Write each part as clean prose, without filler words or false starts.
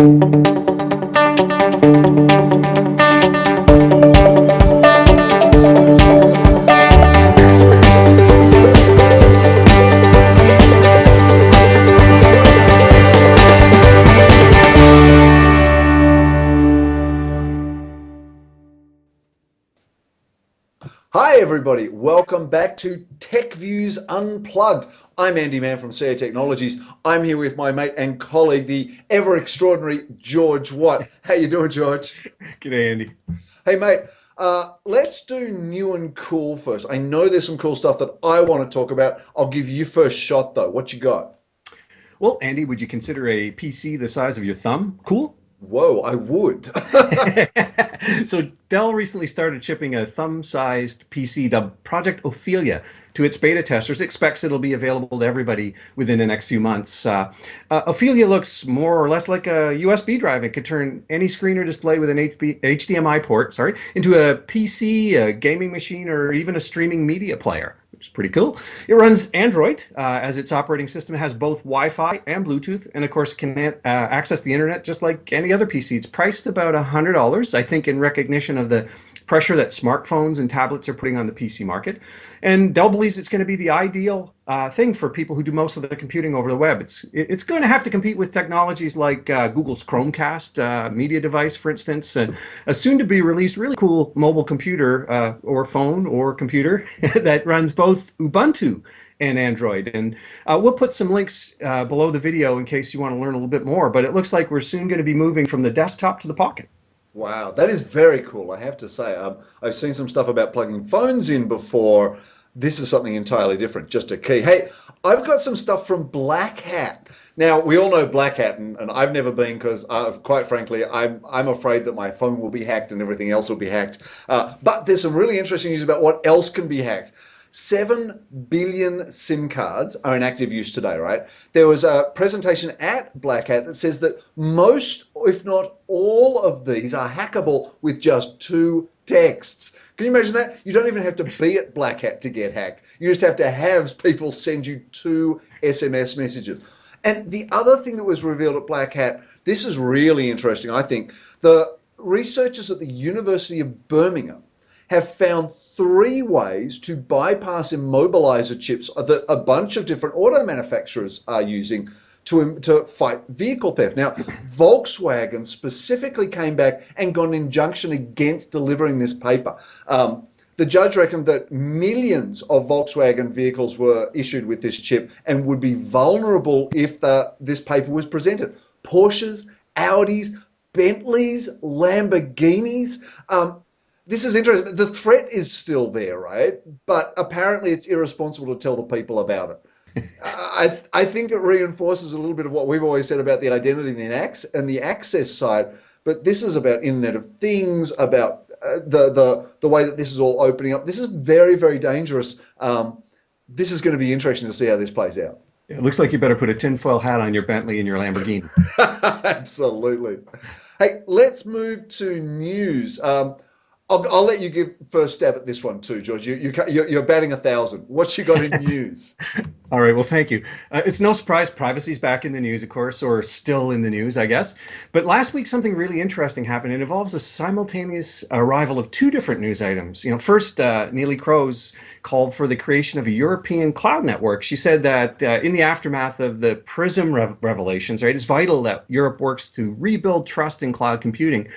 Hi everybody, welcome back to TechViews Unplugged. I'm Andy Mann from CA Technologies. I'm here with my mate and colleague, the ever extraordinary George Watt. How you doing, George? G'day, Andy. Hey mate, let's do new and cool first. I know there's some cool stuff that I want to talk about. I'll give you first shot though. What you got? Well, Andy, would you consider a PC the size of your thumb cool? Whoa, I would. So Dell recently started shipping a thumb-sized PC dubbed Project Ophelia to its beta testers. Expects it'll be available to everybody within the next few months. Ophelia looks more or less like a USB drive. It could turn any screen or display with an HDMI port, into a PC, a gaming machine, or even a streaming media player, which is pretty cool. It runs Android as its operating system. It has both Wi-Fi and Bluetooth, and of course can access the internet just like any other PC. It's priced about $100, I think, in recognition of the pressure that smartphones and tablets are putting on the PC market. And Dell believes it's going to be the ideal thing for people who do most of the computing over the web. It's going to have to compete with technologies like Google's Chromecast media device, for instance, and a soon-to-be released really cool mobile computer or phone or computer that runs both Ubuntu and Android. And we'll put some links below the video in case you want to learn a little bit more. But it looks like we're soon going to be moving from the desktop to the pocket. Wow, that is very cool, I have to say. I've seen some stuff about plugging phones in before. This is something entirely different, just a key. Hey, I've got some stuff from Black Hat. Now, we all know Black Hat, and I've never been because, quite frankly, I'm afraid that my phone will be hacked and everything else will be hacked. But there's some really interesting news about what else can be hacked. 7 billion SIM cards are in active use today, right? There was a presentation at Black Hat that says that most, if not all of these are hackable with just 2 texts. Can you imagine that? You don't even have to be at Black Hat to get hacked. You just have to have people send you 2 SMS messages. And the other thing that was revealed at Black Hat, this is really interesting, I think. The researchers at the University of Birmingham have found 3 ways to bypass immobilizer chips that a bunch of different auto manufacturers are using to fight vehicle theft. Now, Volkswagen specifically came back and got an injunction against delivering this paper. The judge reckoned that millions of Volkswagen vehicles were issued with this chip and would be vulnerable if this paper was presented. Porsches, Audis, Bentleys, Lamborghinis. This is interesting. The threat is still there, right? But apparently it's irresponsible to tell the people about it. I think it reinforces a little bit of what we've always said about the identity and the access side. But this is about Internet of Things, about the way that this is all opening up. This is very, very dangerous. This is going to be interesting to see how this plays out. It looks like you better put a tinfoil hat on your Bentley and your Lamborghini. Absolutely. Hey, let's move to news. I'll let you give first stab at this one too, George. You're batting 1,000. What you got in news? All right, well, thank you. It's no surprise privacy's back in the news, of course, or still in the news, I guess. But last week, something really interesting happened. It involves a simultaneous arrival of 2 different news items. First, Neelie Kroes called for the creation of a European cloud network. She said that in the aftermath of the PRISM revelations, right, it's vital that Europe works to rebuild trust in cloud computing.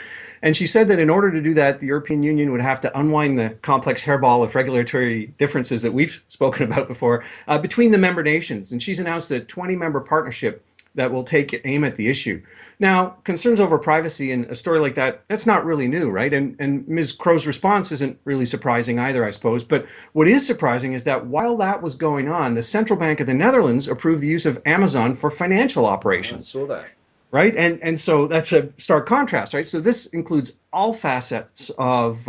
And she said that in order to do that, the European Union would have to unwind the complex hairball of regulatory differences that we've spoken about before between the member nations. And she's announced a 20-member partnership that will take aim at the issue. Now, concerns over privacy in a story like that, that's not really new, right? And Ms. Kroes' response isn't really surprising either, I suppose. But what is surprising is that while that was going on, the Central Bank of the Netherlands approved the use of Amazon for financial operations. I saw that. Right? And so that's a stark contrast, right? So this includes all facets of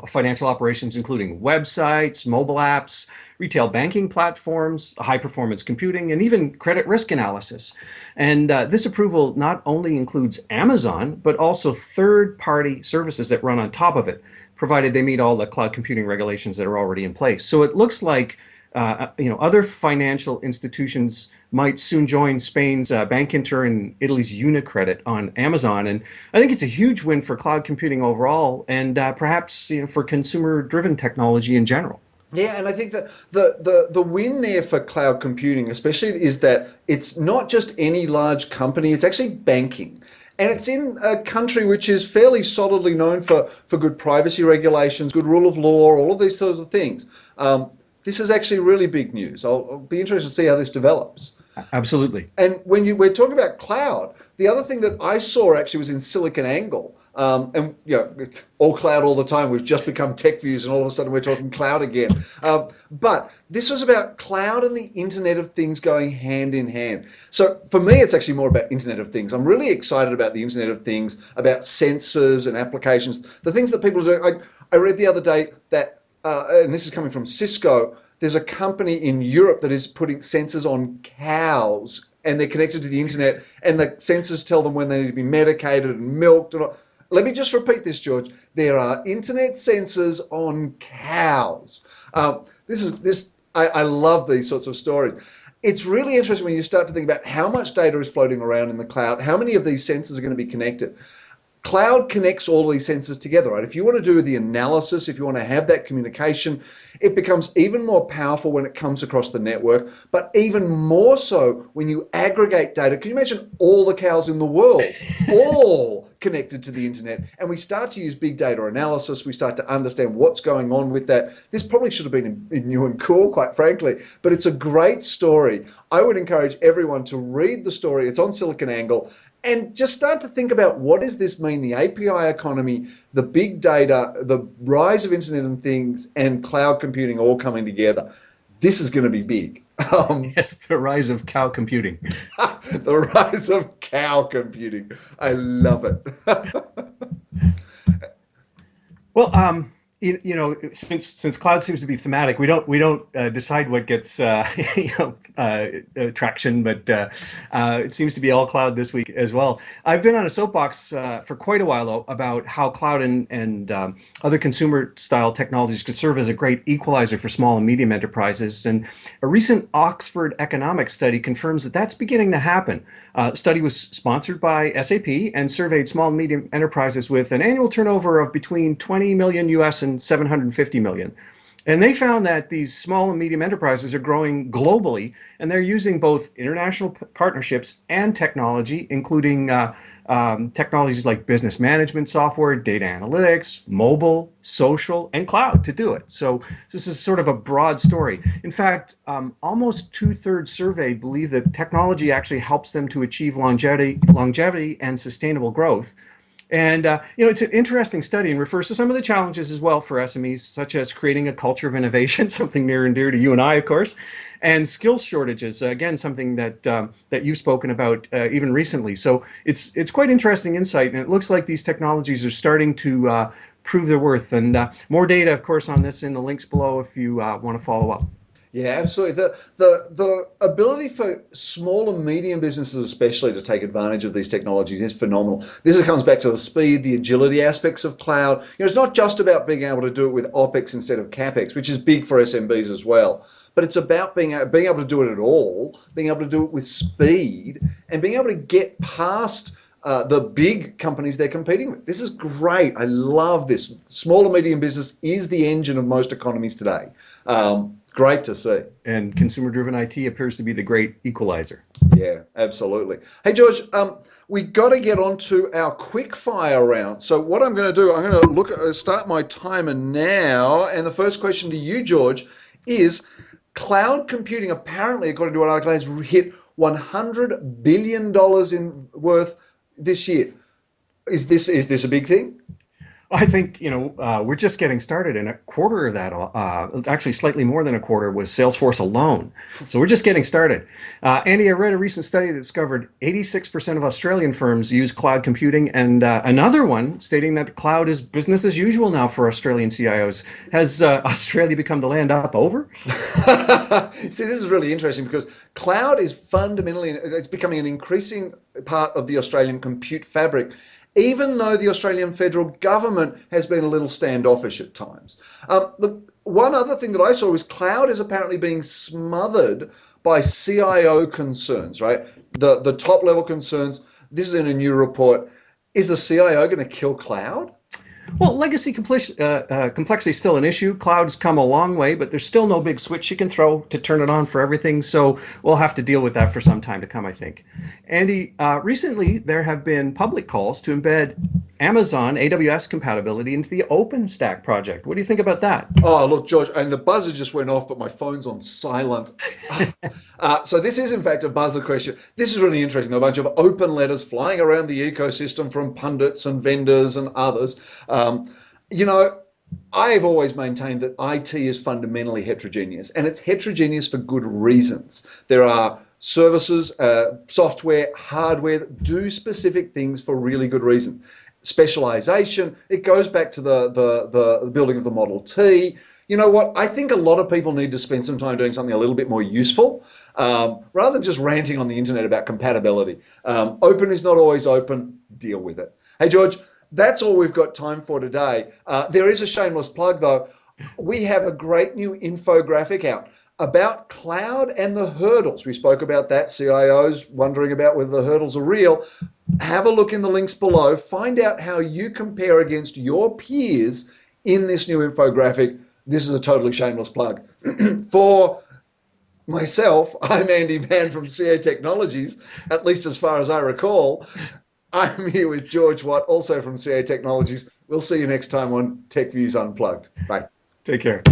financial operations, including websites, mobile apps, retail banking platforms, high-performance computing, and even credit risk analysis. And this approval not only includes Amazon, but also third-party services that run on top of it, provided they meet all the cloud computing regulations that are already in place. So it looks like Other financial institutions might soon join Spain's Bank Inter and Italy's Unicredit on Amazon. And I think it's a huge win for cloud computing overall, and perhaps for consumer-driven technology in general. Yeah, and I think that the win there for cloud computing, especially, is that it's not just any large company, it's actually banking. And it's in a country which is fairly solidly known for good privacy regulations, good rule of law, all of these sorts of things. This is actually really big news. I'll be interested to see how this develops. Absolutely. And when we're talking about cloud, the other thing that I saw actually was in SiliconANGLE. And it's all cloud all the time. We've just become TechViews, and all of a sudden we're talking cloud again. But this was about cloud and the Internet of Things going hand in hand. So for me, it's actually more about Internet of Things. I'm really excited about the Internet of Things, about sensors and applications, the things that people do. I read the other day that, and this is coming from Cisco, there's a company in Europe that is putting sensors on cows, and they're connected to the internet, and the sensors tell them when they need to be medicated and milked. And all. Let me just repeat this, George. There are internet sensors on cows. I love these sorts of stories. It's really interesting when you start to think about how much data is floating around in the cloud, how many of these sensors are going to be connected. Cloud connects all these sensors together, right? If you want to do the analysis, if you want to have that communication, it becomes even more powerful when it comes across the network, but even more so when you aggregate data. Can you imagine all the cows in the world, all connected to the internet, and we start to use big data analysis, we start to understand what's going on with that. This probably should have been in New and Cool, quite frankly, but it's a great story. I would encourage everyone to read the story. It's on SiliconANGLE. And just start to think about, what does this mean? The API economy, the big data, the rise of Internet of Things, and cloud computing all coming together. This is going to be big. Yes, the rise of cow computing. The rise of cow computing. I love it. Well, since cloud seems to be thematic, we don't decide what gets traction, but it seems to be all cloud this week as well. I've been on a soapbox for quite a while, though, about how cloud and other consumer style technologies could serve as a great equalizer for small and medium enterprises. And a recent Oxford economics study confirms that that's beginning to happen. The study was sponsored by SAP and surveyed small and medium enterprises with an annual turnover of between 20 million US and 750 million. And they found that these small and medium enterprises are growing globally, and they're using both international partnerships and technology, including technologies like business management software, data analytics, mobile, social, and cloud to do it. So this is sort of a broad story. In fact, almost 2/3 surveyed believe that technology actually helps them to achieve longevity and sustainable growth. And it's an interesting study and refers to some of the challenges as well for SMEs, such as creating a culture of innovation, something near and dear to you and I, of course, and skills shortages. Again, something that you've spoken about even recently. So it's quite interesting insight, and it looks like these technologies are starting to prove their worth. And more data, of course, on this in the links below if you want to follow up. Yeah, absolutely. The ability for small and medium businesses especially to take advantage of these technologies is phenomenal. This comes back to the speed, the agility aspects of cloud. It's not just about being able to do it with OpEx instead of CapEx, which is big for SMBs as well. But it's about being able to do it at all, being able to do it with speed, and being able to get past the big companies they're competing with. This is great. I love this. Small and medium business is the engine of most economies today. Great to see. And consumer-driven IT appears to be the great equalizer. Yeah, absolutely. Hey, George, we got to get on to our quick fire round. So what I'm going to do, I'm going to start my timer now. And the first question to you, George, is cloud computing, apparently, according to an article, has hit $100 billion in worth this year. Is this a big thing? I think, we're just getting started, and a quarter of that, actually slightly more than a quarter, was Salesforce alone. So we're just getting started. Andy, I read a recent study that discovered 86% of Australian firms use cloud computing, and another one stating that cloud is business as usual now for Australian CIOs. Has Australia become the land up over? See, this is really interesting because cloud is fundamentally, it's becoming an increasing part of the Australian compute fabric, even though the Australian federal government has been a little standoffish at times. Look, One other thing that I saw was cloud is apparently being smothered by CIO concerns, right? The top level concerns. This is in a new report. Is the CIO going to kill cloud? Well, legacy complexity is still an issue. Cloud's come a long way, but there's still no big switch you can throw to turn it on for everything. So we'll have to deal with that for some time to come, I think. Andy, recently there have been public calls to embed Amazon AWS compatibility into the OpenStack project. What do you think about that? Oh, look, George, and the buzzer just went off, but my phone's on silent. So this is, in fact, a buzzer question. This is really interesting. A bunch of open letters flying around the ecosystem from pundits and vendors and others. You know, I've always maintained that IT is fundamentally heterogeneous, and it's heterogeneous for good reasons. There are services, software, hardware that do specific things for really good reason. Specialization, it goes back to the building of the Model T. You know what? I think a lot of people need to spend some time doing something a little bit more useful, rather than just ranting on the internet about compatibility. Open is not always open. Deal with it. Hey, George, that's all we've got time for today. There is a shameless plug, though. We have a great new infographic out about cloud and the hurdles. We spoke about that. CIOs wondering about whether the hurdles are real. Have a look in the links below. Find out how you compare against your peers in this new infographic. This is a totally shameless plug. For myself, I'm Andy Van from CA Technologies, at least as far as I recall. I'm here with George Watt, also from CA Technologies. We'll see you next time on TechViews Unplugged. Bye. Take care.